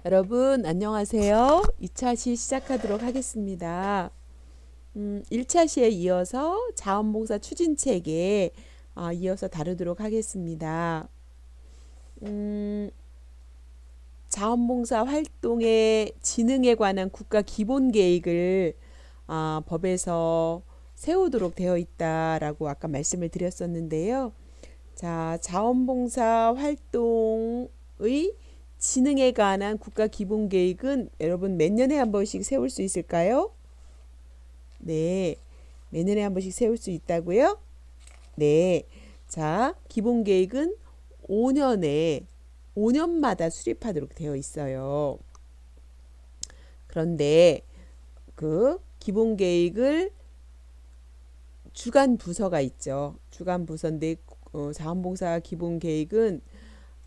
여러분 안녕하세요. 2차 시 시작하도록 하겠습니다. 1차 시에 이어서 자원봉사 추진책에 이어서 다루도록 하겠습니다. 자원봉사 활동의 진흥에 관한 국가 기본 계획을 법에서 세우도록 되어 있다라고 아까 말씀을 드렸었는데요. 자, 자원봉사 활동의 진흥에 관한 국가 기본 계획은 여러분 몇 년에 한 번씩 세울 수 있을까요? 네, 몇 년에 한 번씩 세울 수 있다고요? 네. 자, 기본 계획은 5년마다 수립하도록 되어 있어요. 그런데 그 기본 계획을 주간 부서가 있죠. 주간 부서인데 자원봉사 기본 계획은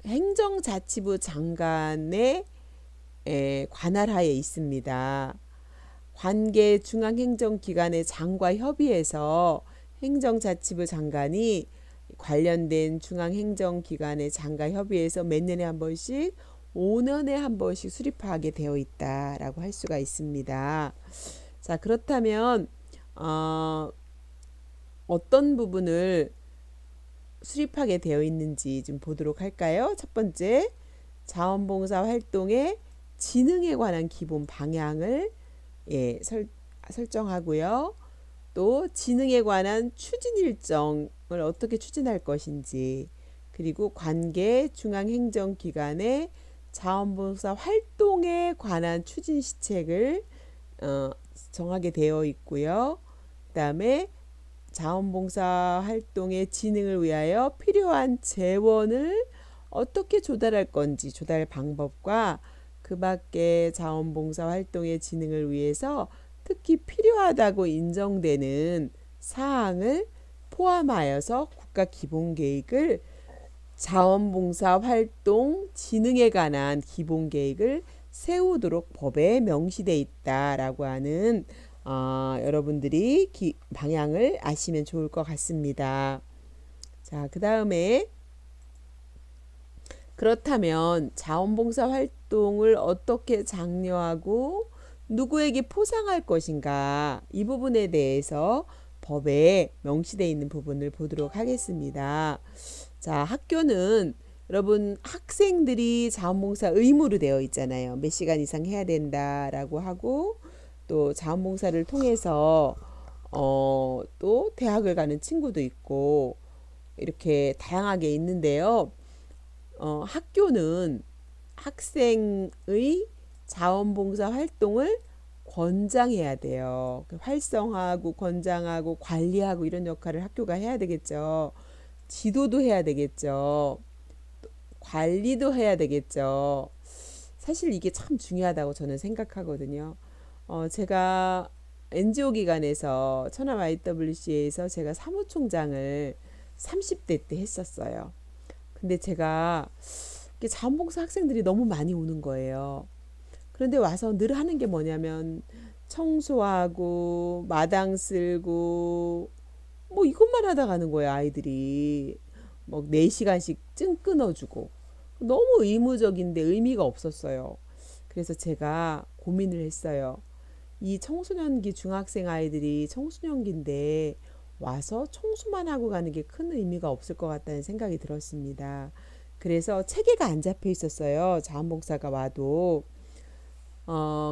행정자치부 장관의 관할하에 있습니다. 관계 중앙행정기관의 장과 협의해서 행정자치부 장관이 관련된 중앙행정기관의 장과 협의해서 몇 년에 한 번씩 5년에 한 번씩 수립하게 되어 있다라고 할 수가 있습니다. 자, 그렇다면 어떤 부분을 수립하게 되어 있는지 좀 보도록 할까요? 첫 번째, 자원봉사 활동의 진흥에 관한 기본 방향을 설정하고요. 또 진흥에 관한 추진 일정을 어떻게 추진할 것인지, 그리고 관계 중앙행정기관의 자원봉사 활동에 관한 추진 시책을 정하게 되어 있고요. 그 다음에 자원봉사 활동의 진흥을 위하여 필요한 재원을 어떻게 조달할 건지 조달 방법과 그 밖에 자원봉사 활동의 진흥을 위해서 특히 필요하다고 인정되는 사항을 포함하여서 국가 기본 계획을 자원봉사 활동 진흥에 관한 기본 계획을 세우도록 법에 명시되어 있다라고 하는 여러분들이 방향을 아시면 좋을 것 같습니다. 자, 그 다음에 그렇다면 자원봉사 활동을 어떻게 장려하고 누구에게 포상할 것인가, 이 부분에 대해서 법에 명시되어 있는 부분을 보도록 하겠습니다. 자, 학교는 여러분 학생들이 자원봉사 의무로 되어 있잖아요. 몇 시간 이상 해야 된다라고 하고, 또 자원봉사를 통해서 또 대학을 가는 친구도 있고 이렇게 다양하게 있는데요. 학교는 학생의 자원봉사 활동을 권장해야 돼요. 활성화하고 권장하고 관리하고 이런 역할을 학교가 해야 되겠죠. 지도도 해야 되겠죠. 관리도 해야 되겠죠. 사실 이게 참 중요하다고 저는 생각하거든요. 제가 NGO 기관에서 천안 YWCA에서 제가 사무총장을 30대 때 했었어요. 근데 제가 자원봉사 학생들이 너무 많이 오는 거예요. 그런데 와서 늘 하는 게 뭐냐면 청소하고 마당 쓸고 뭐 이것만 하다 가는 거예요, 아이들이. 뭐 4시간씩 찡 끊어주고. 너무 의무적인데 의미가 없었어요. 그래서 제가 고민을 했어요. 이 청소년기 중학생 아이들이 청소년기인데 와서 청소만 하고 가는 게 큰 의미가 없을 것 같다는 생각이 들었습니다. 그래서 체계가 안 잡혀 있었어요. 자원봉사가 와도.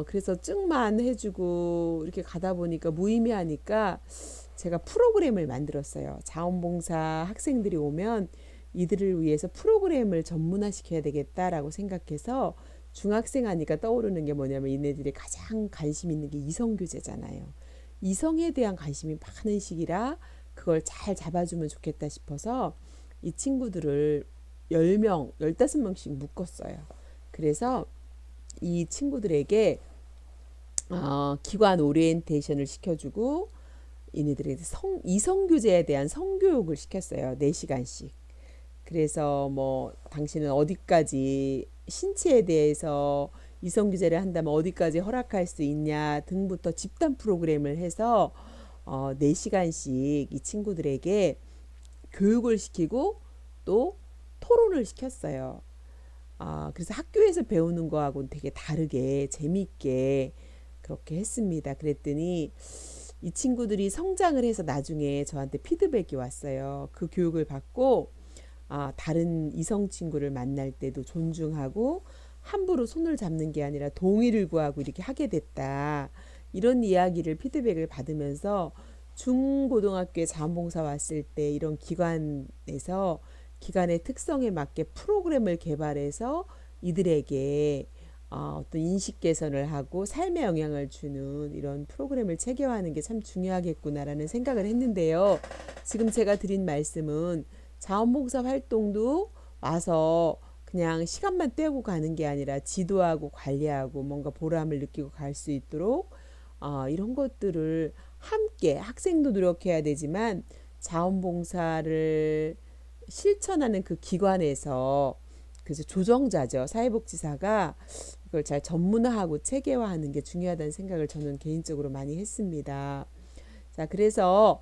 그래서 증만 해주고 이렇게 가다 보니까 무의미하니까 제가 프로그램을 만들었어요. 자원봉사 학생들이 오면 이들을 위해서 프로그램을 전문화시켜야 되겠다라고 생각해서, 중학생 하니까 떠오르는 게 뭐냐면 얘네들이 가장 관심 있는 게 이성교제잖아요. 이성에 대한 관심이 많은 시기라 그걸 잘 잡아주면 좋겠다 싶어서 이 친구들을 10명, 15명씩 묶었어요. 그래서 이 친구들에게 기관 오리엔테이션을 시켜주고 얘네들에게 이성교제에 대한 성교육을 시켰어요. 4시간씩. 그래서 뭐 당신은 어디까지 신체에 대해서 이성교제를 한다면 어디까지 허락할 수 있냐 등부터 집단 프로그램을 해서 4시간씩 이 친구들에게 교육을 시키고 또 토론을 시켰어요. 그래서 학교에서 배우는 거하고는 되게 다르게 재미있게 그렇게 했습니다. 그랬더니 이 친구들이 성장을 해서 나중에 저한테 피드백이 왔어요. 그 교육을 받고 다른 이성 친구를 만날 때도 존중하고 함부로 손을 잡는 게 아니라 동의를 구하고 이렇게 하게 됐다. 이런 이야기를 피드백을 받으면서 중고등학교에 자원봉사 왔을 때 이런 기관에서 기관의 특성에 맞게 프로그램을 개발해서 이들에게 어떤 인식 개선을 하고 삶에 영향을 주는 이런 프로그램을 체계화하는 게 참 중요하겠구나라는 생각을 했는데요. 지금 제가 드린 말씀은 자원봉사 활동도 와서 그냥 시간만 때우고 가는 게 아니라 지도하고 관리하고 뭔가 보람을 느끼고 갈 수 있도록 이런 것들을 함께 학생도 노력해야 되지만 자원봉사를 실천하는 그 기관에서 그래서 조정자죠. 사회복지사가 이걸 잘 전문화하고 체계화하는 게 중요하다는 생각을 저는 개인적으로 많이 했습니다. 자, 그래서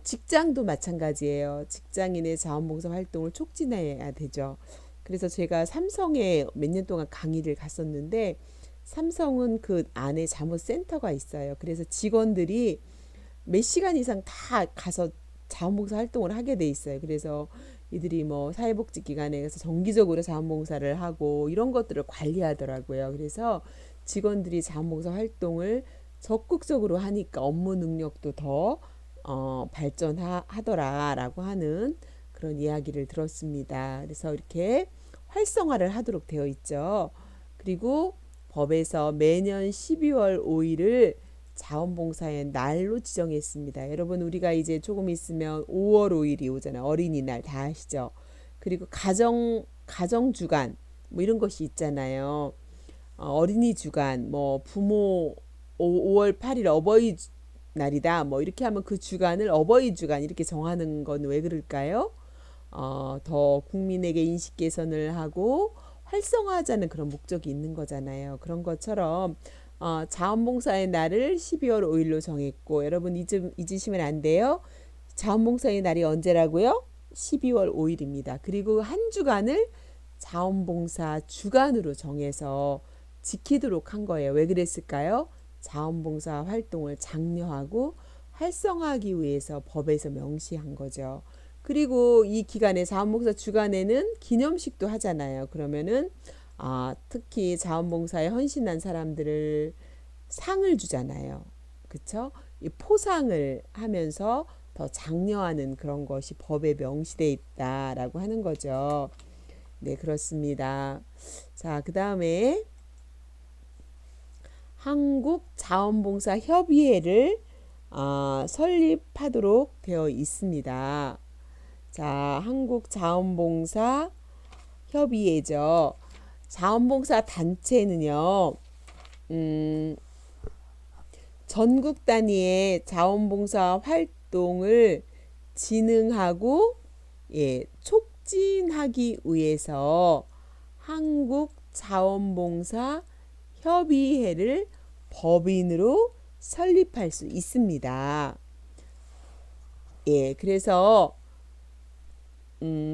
직장도 마찬가지예요. 직장인의 자원봉사 활동을 촉진해야 되죠. 그래서 제가 삼성에 몇 년 동안 강의를 갔었는데 삼성은 그 안에 자문센터가 있어요. 그래서 직원들이 몇 시간 이상 다 가서 자원봉사 활동을 하게 돼 있어요. 그래서 이들이 뭐 사회복지기관에 가서 정기적으로 자원봉사를 하고 이런 것들을 관리하더라고요. 그래서 직원들이 자원봉사 활동을 적극적으로 하니까 업무 능력도 더 발전하더라라고 하는 그런 이야기를 들었습니다. 그래서 이렇게 활성화를 하도록 되어 있죠. 그리고 법에서 매년 12월 5일을 자원봉사의 날로 지정했습니다. 여러분 우리가 이제 조금 있으면 5월 5일이 오잖아요. 어린이날 다 아시죠? 그리고 가정 주간 뭐 이런 것이 있잖아요. 어린이 주간 뭐 부모 5월 8일 어버이 날이다. 뭐 이렇게 하면 그 주간을 어버이 주간 이렇게 정하는 건 왜 그럴까요? 더 국민에게 인식 개선을 하고 활성화하자는 그런 목적이 있는 거잖아요. 그런 것처럼 자원봉사의 날을 12월 5일로 정했고 여러분 잊으시면 안 돼요. 자원봉사의 날이 언제라고요? 12월 5일입니다. 그리고 한 주간을 자원봉사 주간으로 정해서 지키도록 한 거예요. 왜 그랬을까요? 자원봉사 활동을 장려하고 활성화하기 위해서 법에서 명시한 거죠. 그리고 이 기간에 자원봉사 주간에는 기념식도 하잖아요. 그러면은 특히 자원봉사에 헌신한 사람들을 상을 주잖아요. 그쵸? 이 포상을 하면서 더 장려하는 그런 것이 법에 명시되어 있다라고 하는 거죠. 네, 그렇습니다. 자, 그 다음에 한국자원봉사협의회를 설립하도록 되어 있습니다. 자, 한국자원봉사협의회죠. 자원봉사 단체는요, 전국 단위의 자원봉사 활동을 진흥하고 촉진하기 위해서 한국자원봉사협의회를 법인으로 설립할 수 있습니다. 그래서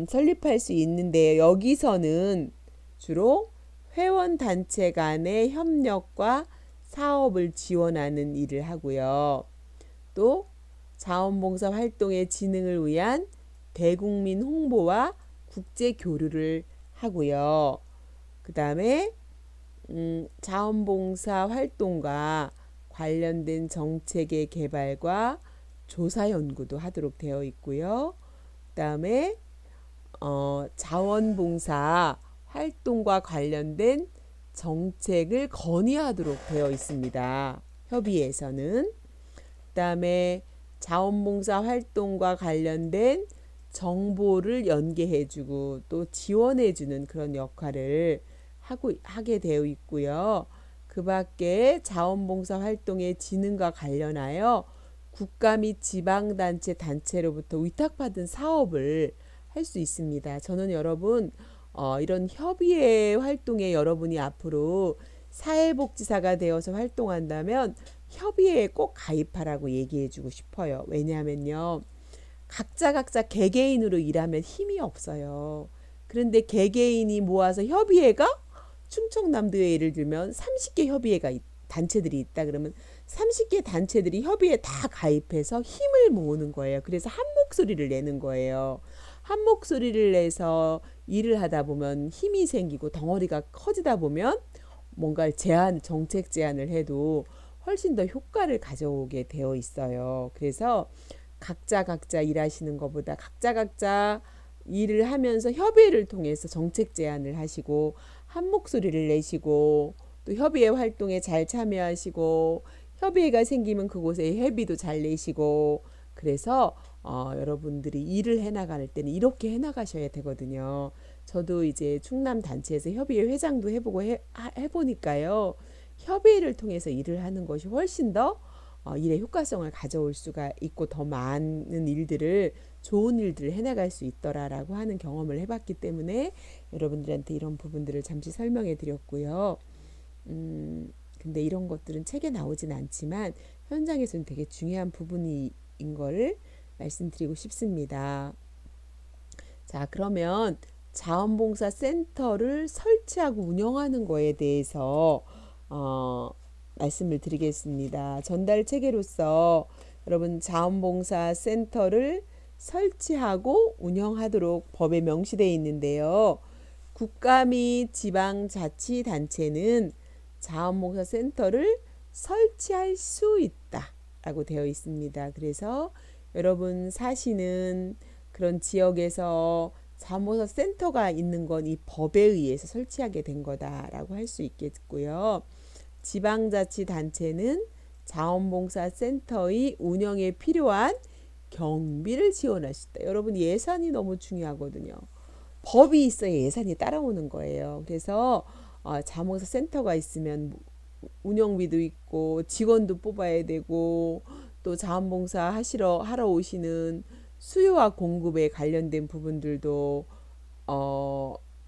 설립할 수 있는데 여기서는 주로 회원단체 간의 협력과 사업을 지원하는 일을 하고요. 또 자원봉사 활동의 진흥을 위한 대국민 홍보와 국제 교류를 하고요. 그 다음에 자원봉사 활동과 관련된 정책의 개발과 조사 연구도 하도록 되어 있고요. 그 다음에 자원봉사 활동과 관련된 정책을 건의하도록 되어 있습니다. 협의회에서는. 그 다음에 자원봉사 활동과 관련된 정보를 연계해주고 또 지원해주는 그런 역할을 하게 되어 있고요. 그 밖에 자원봉사 활동의 진흥과 관련하여 국가 및 지방단체로부터 위탁받은 사업을 할 수 있습니다. 저는 여러분 이런 협의회 활동에 여러분이 앞으로 사회복지사가 되어서 활동한다면 협의회에 꼭 가입하라고 얘기해 주고 싶어요. 왜냐하면요. 각자 개개인으로 일하면 힘이 없어요. 그런데 개개인이 모아서 협의회가 충청남도에 예를 들면 30개 협의회가 단체들이 있다 그러면 30개 단체들이 협의회에 다 가입해서 힘을 모으는 거예요. 그래서 한 목소리를 내는 거예요. 한 목소리를 내서 일을 하다 보면 힘이 생기고 덩어리가 커지다 보면 뭔가 정책 제안을 해도 훨씬 더 효과를 가져오게 되어 있어요. 그래서 각자 일하시는 것보다 각자 일을 하면서 협의를 통해서 정책 제안을 하시고 한 목소리를 내시고 또 협의회 활동에 잘 참여하시고 협의회가 생기면 그곳에 회비도 잘 내시고 그래서 여러분들이 일을 해나갈 때는 이렇게 해나가셔야 되거든요. 저도 이제 충남 단체에서 협의회 회장도 해보고 해보니까요. 협의회를 통해서 일을 하는 것이 훨씬 더 일의 효과성을 가져올 수가 있고 더 많은 일들을 좋은 일들을 해나갈 수 있더라라고 하는 경험을 해봤기 때문에 여러분들한테 이런 부분들을 잠시 설명해 드렸고요. 근데 이런 것들은 책에 나오진 않지만 현장에서는 되게 중요한 부분인 거를 말씀드리고 싶습니다. 자, 그러면 자원봉사 센터를 설치하고 운영하는 거에 대해서 말씀을 드리겠습니다. 전달 체계로서 여러분 자원봉사 센터를 설치하고 운영하도록 법에 명시되어 있는데요. 국가 및 지방자치단체는 자원봉사 센터를 설치할 수 있다라고 되어 있습니다. 그래서 여러분 사시는 그런 지역에서 자원봉사 센터가 있는 건 이 법에 의해서 설치하게 된 거다라고 할 수 있겠고요. 지방자치단체는 자원봉사 센터의 운영에 필요한 경비를 지원할 수 있다. 여러분 예산이 너무 중요하거든요. 법이 있어야 예산이 따라오는 거예요. 그래서 자원봉사 센터가 있으면 운영비도 있고 직원도 뽑아야 되고 또 자원봉사 하러 오시는 수요와 공급에 관련된 부분들도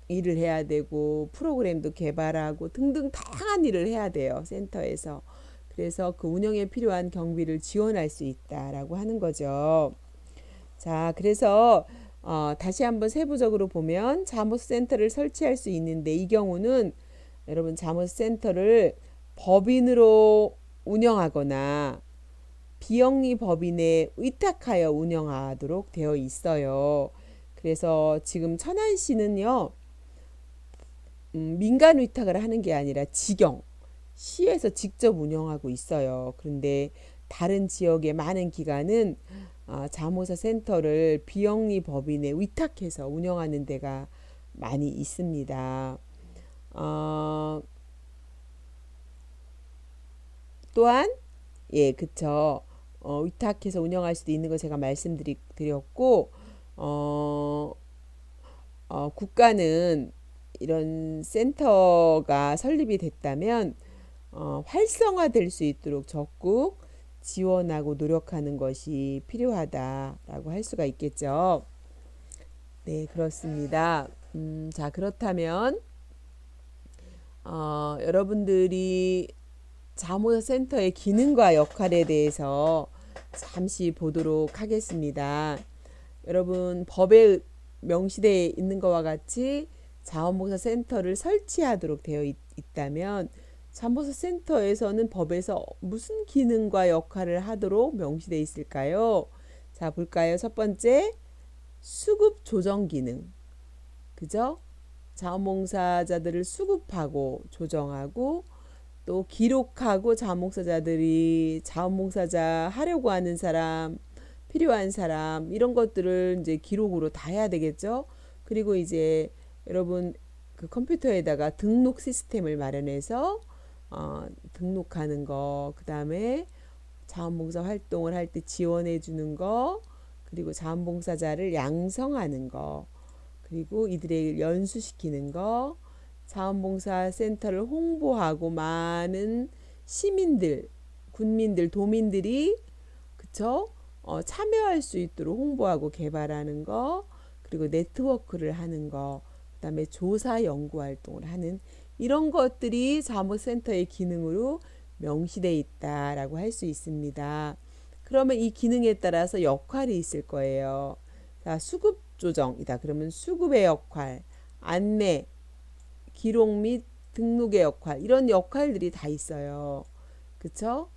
일을 해야 되고 프로그램도 개발하고 등등 다양한 일을 해야 돼요. 센터에서. 그래서 그 운영에 필요한 경비를 지원할 수 있다라고 하는 거죠. 자, 그래서 다시 한번 세부적으로 보면 자원봉사센터를 설치할 수 있는데 이 경우는 여러분 자원봉사센터를 법인으로 운영하거나 비영리 법인에 위탁하여 운영하도록 되어 있어요. 그래서 지금 천안시는요. 민간 위탁을 하는 게 아니라 시에서 직접 운영하고 있어요. 그런데 다른 지역의 많은 기관은 자원봉사 센터를 비영리 법인에 위탁해서 운영하는 데가 많이 있습니다. 또한 그쵸. 위탁해서 운영할 수도 있는 거 제가 말씀드렸고 국가는 이런 센터가 설립이 됐다면 활성화될 수 있도록 적극 지원하고 노력하는 것이 필요하다라고 할 수가 있겠죠. 네, 그렇습니다. 자, 그렇다면 여러분들이 자원봉사 센터의 기능과 역할에 대해서 잠시 보도록 하겠습니다. 여러분 법에 명시되어 있는 것과 같이 자원봉사 센터를 설치하도록 되어 있다면 자원봉사 센터에서는 법에서 무슨 기능과 역할을 하도록 명시되어 있을까요? 자, 볼까요? 첫 번째, 수급 조정 기능. 그죠? 자원봉사자들을 수급하고 조정하고 또 기록하고 자원봉사자들이 자원봉사자 하려고 하는 사람, 필요한 사람 이런 것들을 이제 기록으로 다 해야 되겠죠. 그리고 이제 여러분 그 컴퓨터에다가 등록 시스템을 마련해서 등록하는 거, 그 다음에 자원봉사 활동을 할 때 지원해 주는 거, 그리고 자원봉사자를 양성하는 거, 그리고 이들의 연수시키는 거, 자원봉사 센터를 홍보하고 많은 시민들, 군민들, 도민들이 그쵸? 참여할 수 있도록 홍보하고 개발하는 거, 그리고 네트워크를 하는 거, 그다음에 조사 연구 활동을 하는 이런 것들이 자원봉사센터의 기능으로 명시되어 있다라고 할 수 있습니다. 그러면 이 기능에 따라서 역할이 있을 거예요. 자, 수급 조정이다. 그러면 수급의 역할, 안내, 기록 및 등록의 역할 이런 역할들이 다 있어요. 그쵸?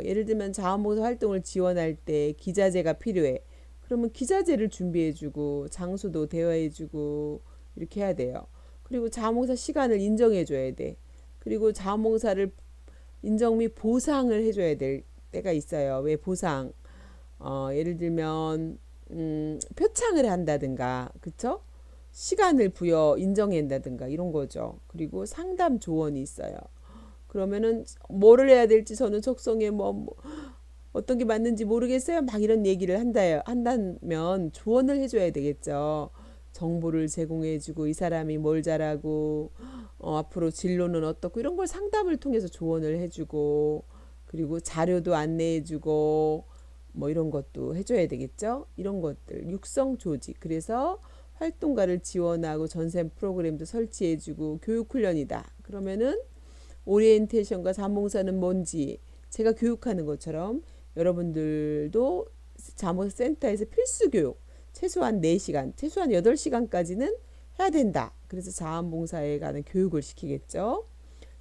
예를 들면 자원봉사 활동을 지원할 때 기자재가 필요해. 그러면 기자재를 준비해주고 장소도 대여해주고 이렇게 해야 돼요. 그리고 자원봉사 시간을 인정해줘야 돼. 그리고 자원봉사를 인정 및 보상을 해줘야 될 때가 있어요. 왜 보상? 예를 들면 표창을 한다든가, 그쵸? 시간을 부여 인정한다든가 이런 거죠. 그리고 상담 조언이 있어요. 그러면은 뭐를 해야 될지 저는 적성에 뭐 어떤 게 맞는지 모르겠어요. 막 이런 얘기를 한다면 조언을 해줘야 되겠죠. 정보를 제공해주고 이 사람이 뭘 잘하고 앞으로 진로는 어떻고 이런 걸 상담을 통해서 조언을 해주고 그리고 자료도 안내해주고 뭐 이런 것도 해줘야 되겠죠. 이런 것들 육성 조직 그래서 활동가를 지원하고 전세 프로그램도 설치해주고 교육 훈련이다. 그러면은 오리엔테이션과 자원봉사는 뭔지 제가 교육하는 것처럼 여러분들도 자원봉사 센터에서 필수 교육 최소한 4시간, 최소한 8시간까지는 해야 된다. 그래서 자원봉사에 관한 교육을 시키겠죠.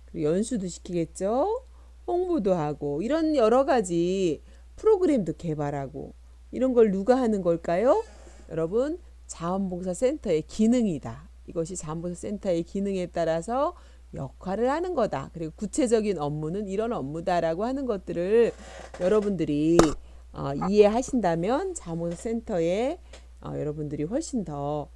그리고 연수도 시키겠죠. 홍보도 하고 이런 여러 가지 프로그램도 개발하고 이런 걸 누가 하는 걸까요? 여러분 자원봉사센터의 기능이다. 이것이 자원봉사센터의 기능에 따라서 역할을 하는 거다. 그리고 구체적인 업무는 이런 업무다라고 하는 것들을 여러분들이 이해하신다면 자원봉사센터에 여러분들이 훨씬 더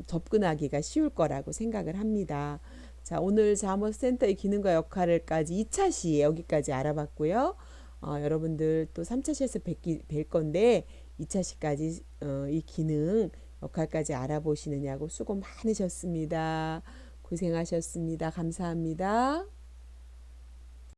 접근하기가 쉬울 거라고 생각을 합니다. 자, 오늘 자원봉사센터의 기능과 역할을까지 2차 시에 여기까지 알아봤고요. 여러분들 또 3차 시에서 뵐 건데 2차 시까지 이 기능 역할까지 알아보시느냐고 수고 많으셨습니다. 고생하셨습니다. 감사합니다.